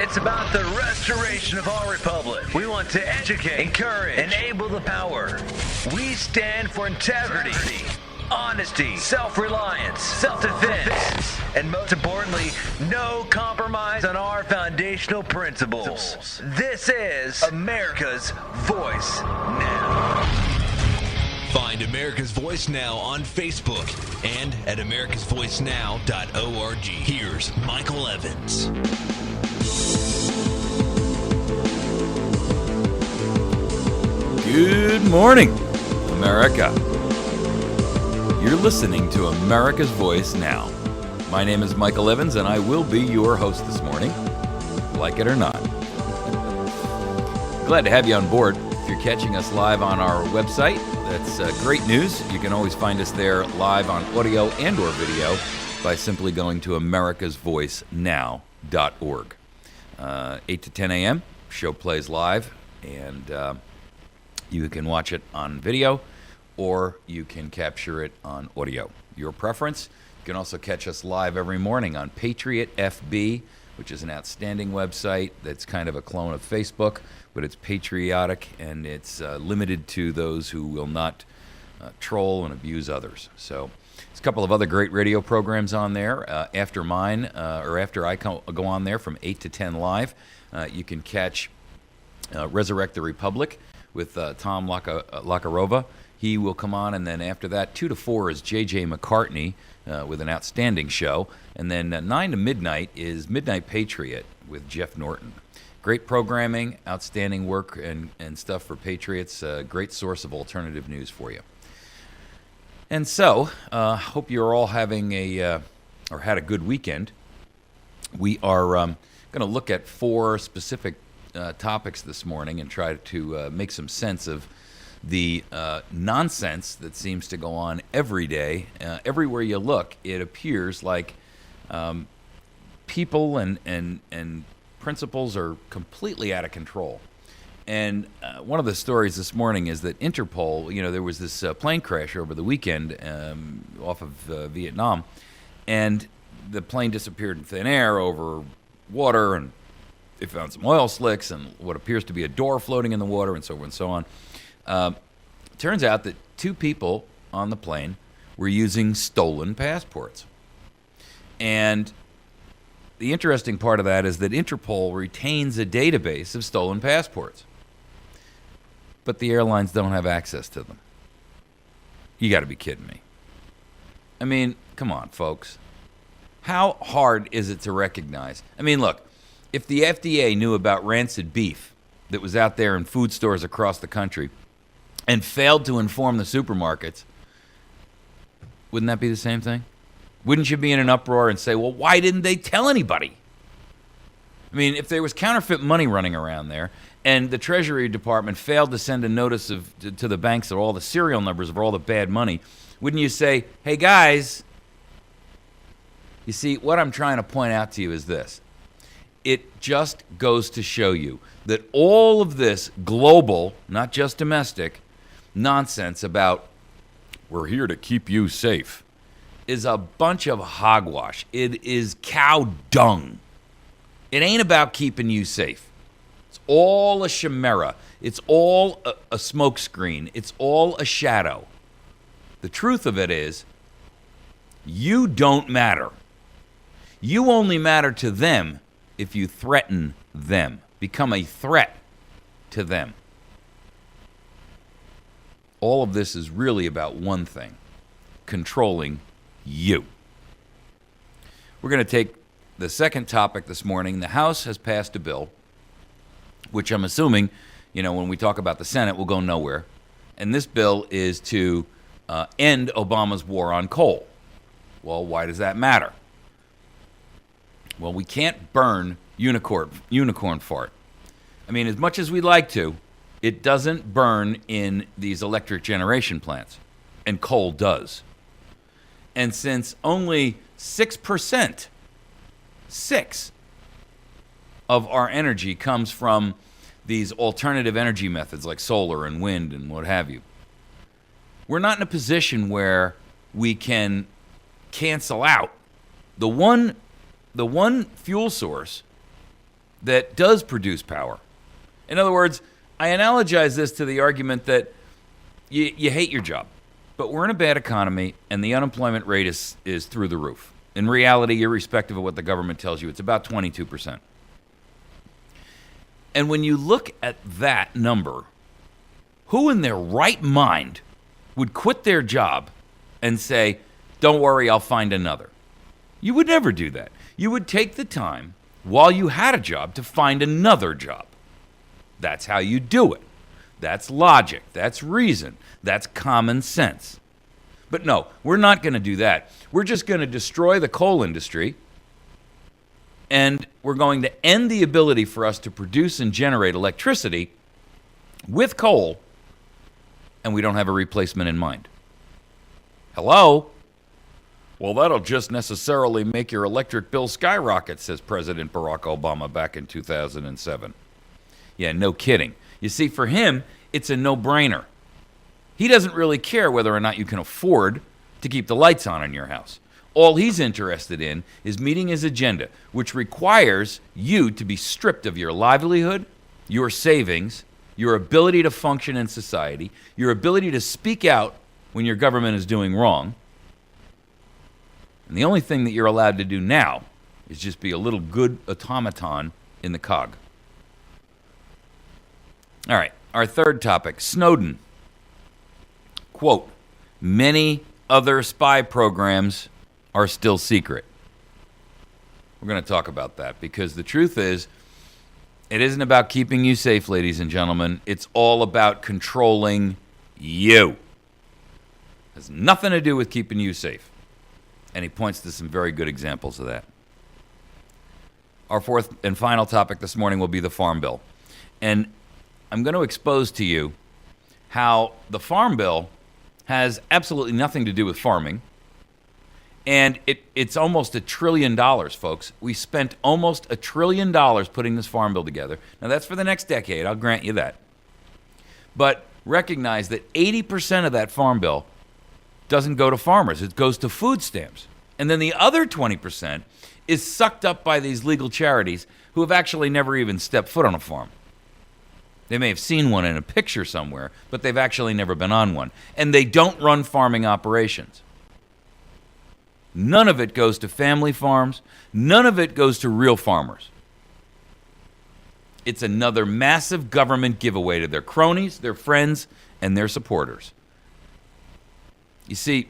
It's about the restoration of our republic. We want to educate, encourage, enable the power. We stand for integrity, honesty, self-reliance, self-defense, and most importantly, no compromise on our foundational principles. This is America's Voice Now. Find America's Voice Now on Facebook and at americasvoicenow.org. Here's Michael Evans. Good morning, America. You're listening to America's Voice Now. My name is Michael Evans, and I will be your host this morning, like it or not. Glad to have you on board. If you're catching us live on our website, that's great news. You can always find us there live on audio and or video by simply going to americasvoicenow.org. 8 to 10 a.m., show plays live, and you can watch it on video or you can capture it on audio. Your preference. You can also catch us live every morning on Patriot FB, which is an outstanding website that's kind of a clone of Facebook, but it's patriotic and it's limited to those who will not troll and abuse others. So there's a couple of other great radio programs on there. After mine, or after I go on there from 8 to 10 live, you can catch Resurrect the Republic with Tom Lakarova. He will come on, and then after that, 2 to 4 is J.J. McCartney with an outstanding show. And then 9 to midnight is Midnight Patriot with Jeff Norton. Great programming, outstanding work and stuff for Patriots. Great source of alternative news for you. And so, hope you're all having or had a good weekend. We are going to look at 4 specific topics this morning and try to make some sense of the nonsense that seems to go on every day. Everywhere you look, it appears like people and principles are completely out of control. And one of the stories this morning is that Interpol, there was this plane crash over the weekend off of Vietnam, and the plane disappeared in thin air over water, and they found some oil slicks and what appears to be a door floating in the water and so on and so on. Turns out that 2 people on the plane were using stolen passports. And the interesting part of that is that Interpol retains a database of stolen passports, but the airlines don't have access to them. You got to be kidding me. I mean, come on, folks. How hard is it to recognize? I mean, look, if the FDA knew about rancid beef that was out there in food stores across the country and failed to inform the supermarkets, wouldn't that be the same thing? Wouldn't you be in an uproar and say, well, why didn't they tell anybody? I mean, if there was counterfeit money running around there and the Treasury Department failed to send a notice to the banks of all the serial numbers of all the bad money, wouldn't you say, hey, guys, you see, what I'm trying to point out to you is this. It just goes to show you that all of this global, not just domestic, nonsense about we're here to keep you safe is a bunch of hogwash. It is cow dung. It ain't about keeping you safe. It's all a chimera. It's all a smokescreen. It's all a shadow. The truth of it is, you don't matter. You only matter to them if you threaten them, become a threat to them. All of this is really about one thing: controlling you. We're going to take the second topic this morning. The House has passed a bill, which I'm assuming, when we talk about the Senate, will go nowhere. And this bill is to end Obama's war on coal. Well, why does that matter? Well, we can't burn unicorn fart. I mean, as much as we like to, it doesn't burn in these electric generation plants, and coal does. And since only 6% of our energy comes from these alternative energy methods like solar and wind and what have you, we're not in a position where we can cancel out the one fuel source that does produce power. In other words, I analogize this to the argument that you hate your job, but we're in a bad economy and the unemployment rate is through the roof. In reality, irrespective of what the government tells you, it's about 22%. And when you look at that number, who in their right mind would quit their job and say, don't worry, I'll find another? You would never do that. You would take the time while you had a job to find another job. That's how you do it. That's logic. That's reason. That's common sense. But no, we're not going to do that. We're just going to destroy the coal industry, and we're going to end the ability for us to produce and generate electricity with coal, and we don't have a replacement in mind. Hello? Well, that'll just necessarily make your electric bill skyrocket, says President Barack Obama back in 2007. Yeah, no kidding. You see, for him, it's a no-brainer. He doesn't really care whether or not you can afford to keep the lights on in your house. All he's interested in is meeting his agenda, which requires you to be stripped of your livelihood, your savings, your ability to function in society, your ability to speak out when your government is doing wrong. And the only thing that you're allowed to do now is just be a little good automaton in the cog. All right, our third topic, Snowden. Quote, many other spy programs are still secret. We're going to talk about that because the truth is, it isn't about keeping you safe, ladies and gentlemen. It's all about controlling you. It has nothing to do with keeping you safe. And he points to some very good examples of that. Our fourth and final topic this morning will be the Farm Bill. And I'm going to expose to you how the Farm Bill has absolutely nothing to do with farming. And it's almost $1 trillion, folks. We spent almost $1 trillion putting this Farm Bill together. Now, that's for the next decade. I'll grant you that. But recognize that 80% of that Farm Bill doesn't go to farmers. It goes to food stamps. And then the other 20% is sucked up by these legal charities who have actually never even stepped foot on a farm. They may have seen one in a picture somewhere, but they've actually never been on one. And they don't run farming operations. None of it goes to family farms. None of it goes to real farmers. It's another massive government giveaway to their cronies, their friends, and their supporters. You see,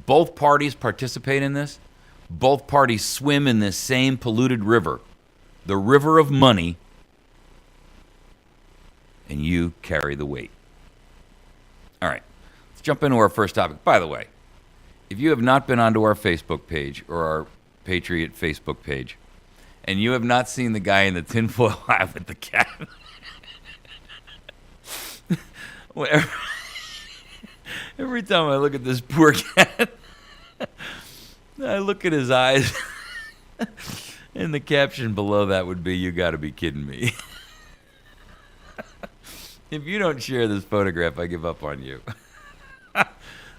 both parties participate in this. Both parties swim in this same polluted river, the river of money, and you carry the weight. All right, let's jump into our first topic. By the way, if you have not been onto our Facebook page or our Patriot Facebook page, and you have not seen the guy in the tinfoil hat with the cat, every time I look at this poor cat, I look at his eyes, and the caption below that would be, "You got to be kidding me." If you don't share this photograph, I give up on you.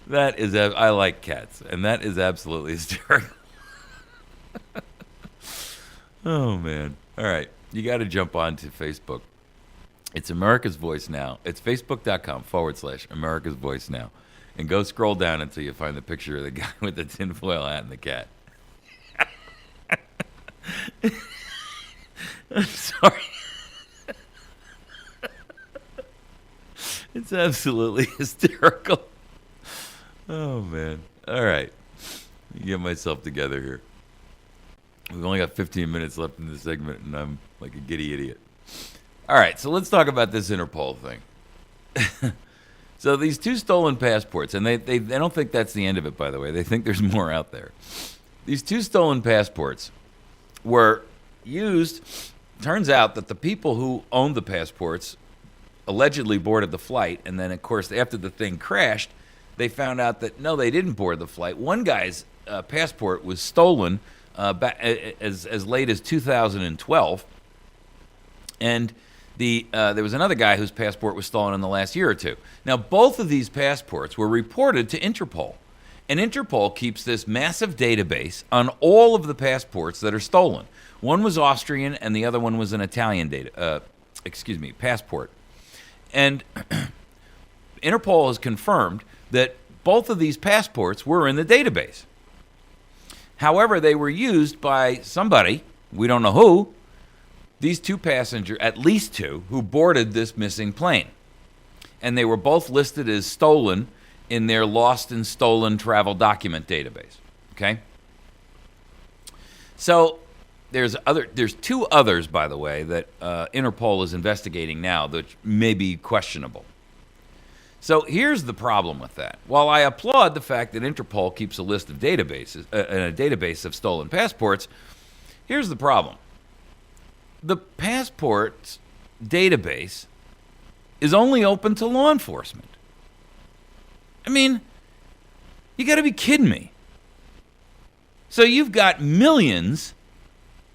That is, I like cats, and that is absolutely hysterical. Oh, man. All right. You got to jump on to Facebook. It's America's Voice Now. It's facebook.com/America's Voice Now. And go scroll down until you find the picture of the guy with the tinfoil hat and the cat. I'm sorry. It's absolutely hysterical. Oh, man. All right. Let me get myself together here. We've only got 15 minutes left in this segment, and I'm like a giddy idiot. All right, so let's talk about this Interpol thing. So these two stolen passports, and they don't think that's the end of it, by the way. They think there's more out there. These two stolen passports were used. Turns out that the people who owned the passports allegedly boarded the flight, and then, of course, after the thing crashed, they found out that, no, they didn't board the flight. One guy's passport was stolen as late as 2012, and there was another guy whose passport was stolen in the last year or two. Now, both of these passports were reported to Interpol, And Interpol keeps this massive database on all of the passports that are stolen. One was Austrian, and the other one was an Italian passport. And Interpol has confirmed that both of these passports were in the database. However, they were used by somebody, we don't know who, these two passengers, at least two, who boarded this missing plane. And they were both listed as stolen in their lost and stolen travel document database. Okay? So there's two others, by the way, that Interpol is investigating now that may be questionable. So here's the problem with that. While I applaud the fact that Interpol keeps a list of databases, a database of stolen passports, here's the problem. The passports database is only open to law enforcement. I mean, you got to be kidding me. So you've got millions,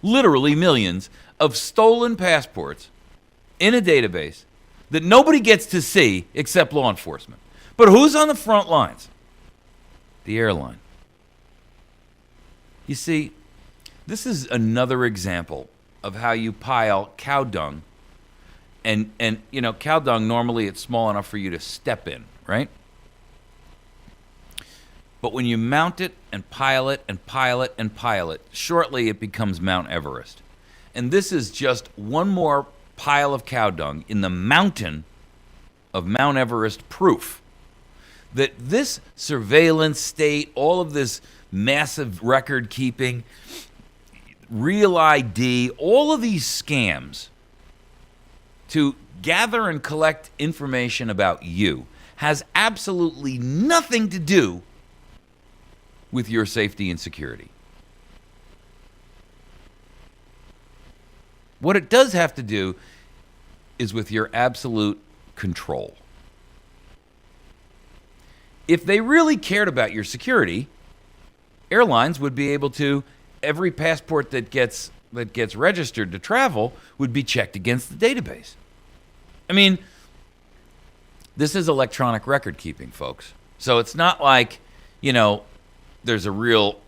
literally millions, of stolen passports in a database that nobody gets to see except law enforcement. But who's on the front lines? The airline. You see, this is another example of how you pile cow dung, and you know, cow dung, normally it's small enough for you to step in, right? But when you mount it and pile it and pile it and pile it, shortly it becomes Mount Everest. And this is just one more pile of cow dung in the mountain of Mount Everest, proof that this surveillance state, all of this massive record keeping, real ID, all of these scams to gather and collect information about you has absolutely nothing to do with your safety and security. What it does have to do is with your absolute control. If they really cared about your security, airlines would be able to, every passport that gets registered to travel would be checked against the database. I mean, this is electronic record keeping, folks. So it's not like, you know, there's a real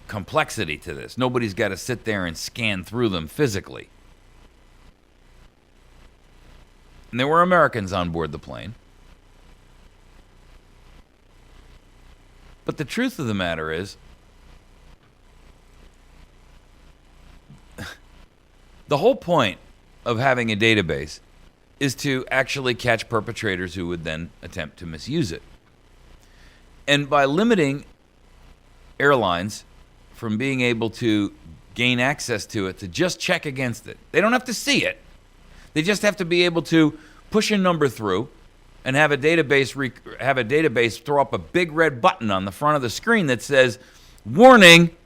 complexity to this. Nobody's got to sit there and scan through them physically. And there were Americans on board the plane. But the truth of the matter is, the whole point of having a database is to actually catch perpetrators who would then attempt to misuse it. And by limiting airlines from being able to gain access to it, to just check against it, they don't have to see it. They just have to be able to push a number through and have a database throw up a big red button on the front of the screen that says, "Warning."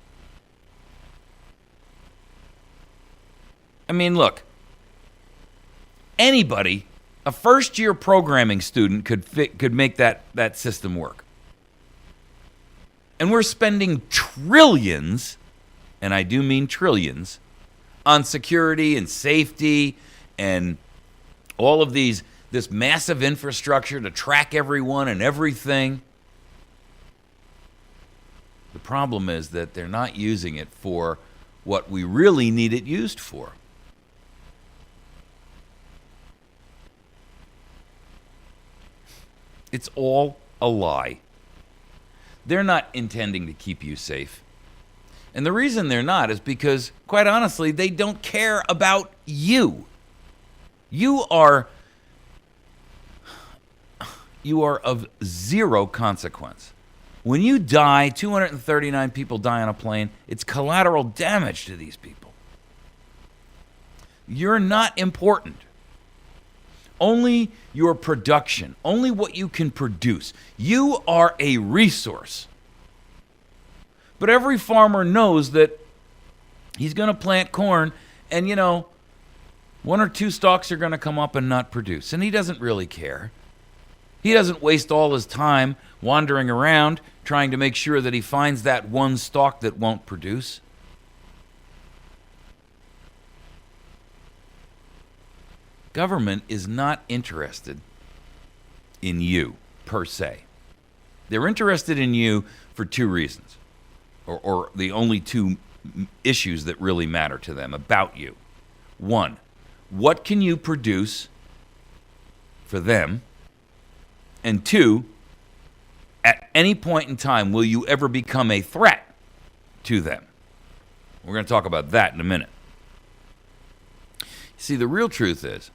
I mean, look, anybody, a first-year programming student could make that system work. And we're spending trillions, and I do mean trillions, on security and safety and all of this massive infrastructure to track everyone and everything. The problem is that they're not using it for what we really need it used for. It's all a lie. They're not intending to keep you safe. And the reason they're not is because, quite honestly, they don't care about you. You are of zero consequence. When you die, 239 people die on a plane, it's collateral damage to these people. You're not important. Only your production, only what you can produce. You are a resource. But every farmer knows that he's going to plant corn and, you know, one or two stalks are going to come up and not produce. And he doesn't really care. He doesn't waste all his time wandering around trying to make sure that he finds that one stalk that won't produce. Government is not interested in you, per se. They're interested in you for two reasons, or the only two issues that really matter to them about you. One, what can you produce for them? And two, at any point in time, will you ever become a threat to them? We're going to talk about that in a minute. See, the real truth is,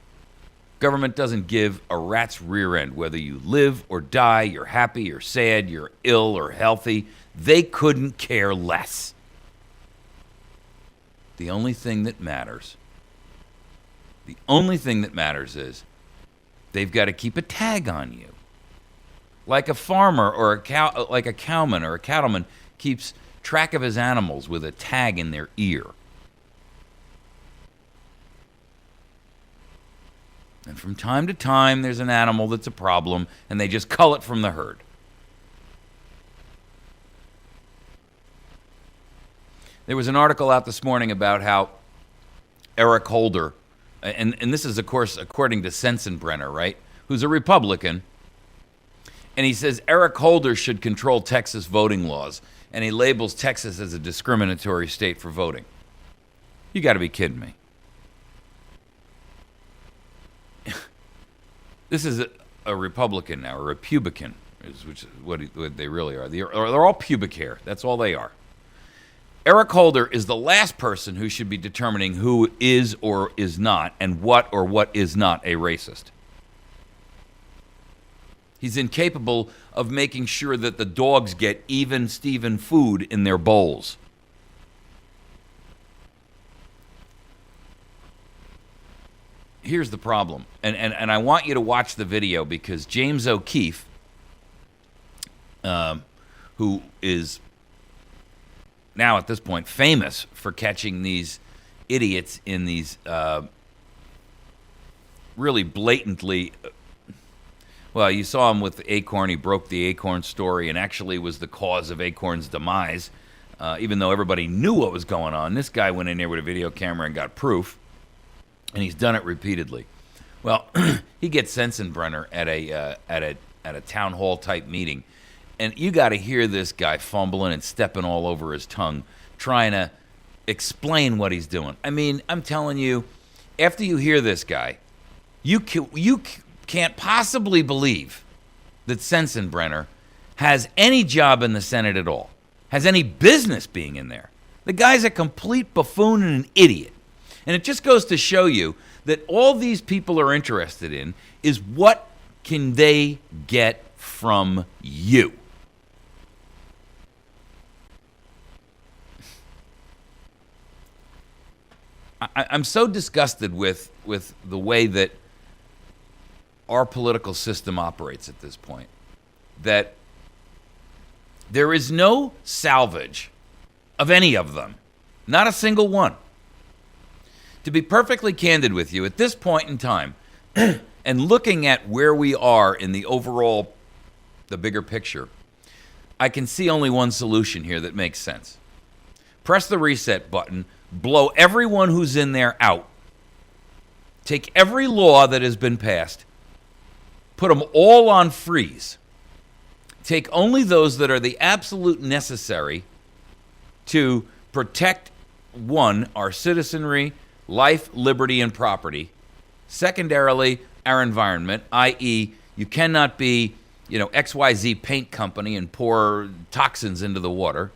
government doesn't give a rat's rear end whether you live or die, you're happy, you're sad, you're ill or healthy. They couldn't care less. The only thing that matters is they've got to keep a tag on you. Like a farmer or like a cowman or a cattleman keeps track of his animals with a tag in their ear. And from time to time, there's an animal that's a problem, and they just cull it from the herd. There was an article out this morning about how Eric Holder, and this is, of course, according to Sensenbrenner, right, who's a Republican, and he says Eric Holder should control Texas voting laws, and he labels Texas as a discriminatory state for voting. You got to be kidding me. This is a Republican now, or a pubican, which is what they really are. They're all pubic hair. That's all they are. Eric Holder is the last person who should be determining who is or is not, and what or what is not a racist. He's incapable of making sure that the dogs get even Steven food in their bowls. Here's the problem, and I want you to watch the video because James O'Keefe, who is now at this point famous for catching these idiots in these really blatantly, well, you saw him with Acorn. He broke the Acorn story and actually was the cause of Acorn's demise, even though everybody knew what was going on. This guy went in there with a video camera and got proof. And he's done it repeatedly. Well, he gets Sensenbrenner at a town hall type meeting, and you got to hear this guy fumbling and stepping all over his tongue, trying to explain what he's doing. I mean, I'm telling you, after you hear this guy, you can't possibly believe that Sensenbrenner has any job in the Senate at all, has any business being in there. The guy's a complete buffoon and an idiot. And it just goes to show you that all these people are interested in is what can they get from you. I'm so disgusted with the way that our political system operates at this point that there is no salvage of any of them, not a single one. To be perfectly candid with you, at this point in time, and looking at where we are in the overall, the bigger picture, I can see only one solution here that makes sense. Press the reset button, blow everyone who's in there out, take every law that has been passed, put them all on freeze, take only those that are the absolute necessary to protect, one, our citizenry, life, liberty, and property. Secondarily, our environment, i.e., you cannot be, XYZ paint company and pour toxins into the water.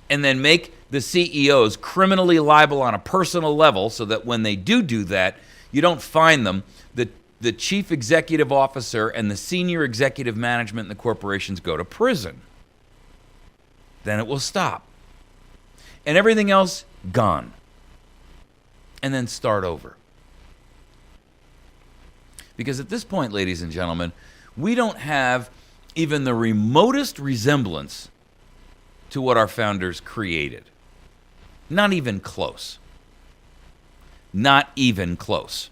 And then make the CEOs criminally liable on a personal level so that when they do that, you don't fine them. The chief executive officer and the senior executive management in the corporations go to prison. Then it will stop. And everything else, gone. And then start over. Because at this point, ladies and gentlemen, we don't have even the remotest resemblance to what our founders created. Not even close. Not even close.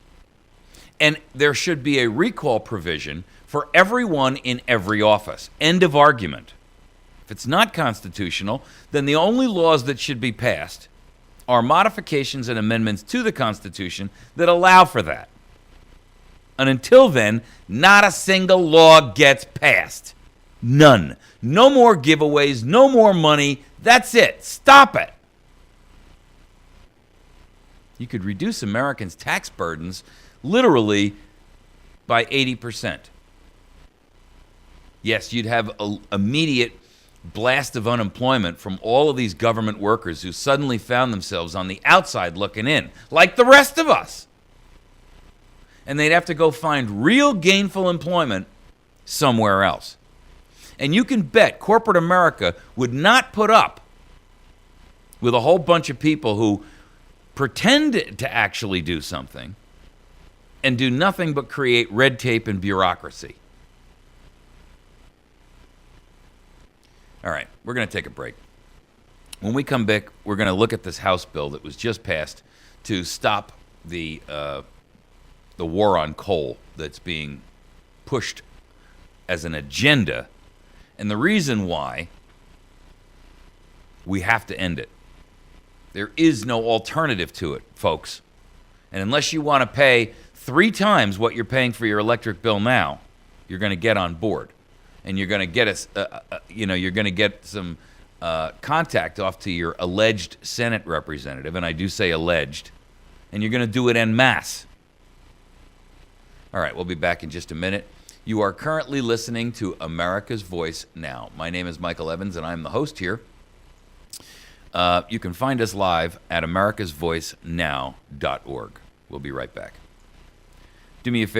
And there should be a recall provision for everyone in every office. End of argument. If it's not constitutional, then the only laws that should be passed are modifications and amendments to the Constitution that allow for that. And until then, not a single law gets passed. None. No more giveaways, no more money. That's it. Stop it. You could reduce Americans' tax burdens literally by 80%. Yes, you'd have an immediate blast of unemployment from all of these government workers who suddenly found themselves on the outside looking in, like the rest of us. And they'd have to go find real gainful employment somewhere else. And you can bet corporate America would not put up with a whole bunch of people who pretend to actually do something and do nothing but create red tape and bureaucracy. All right, we're going to take a break. When we come back, we're going to look at this House bill that was just passed to stop the war on coal that's being pushed as an agenda, and the reason why we have to end it. There is no alternative to it, folks. And unless you want to pay 3 times what you're paying for your electric bill now, you're going to get on board. And you're going to get you're going to get some contact off to your alleged Senate representative, and I do say alleged, and you're going to do it en masse. All right, we'll be back in just a minute. You are currently listening to America's Voice Now. My name is Michael Evans, and I'm the host here. You can find us live at americasvoicenow.org. We'll be right back. Do me a favor.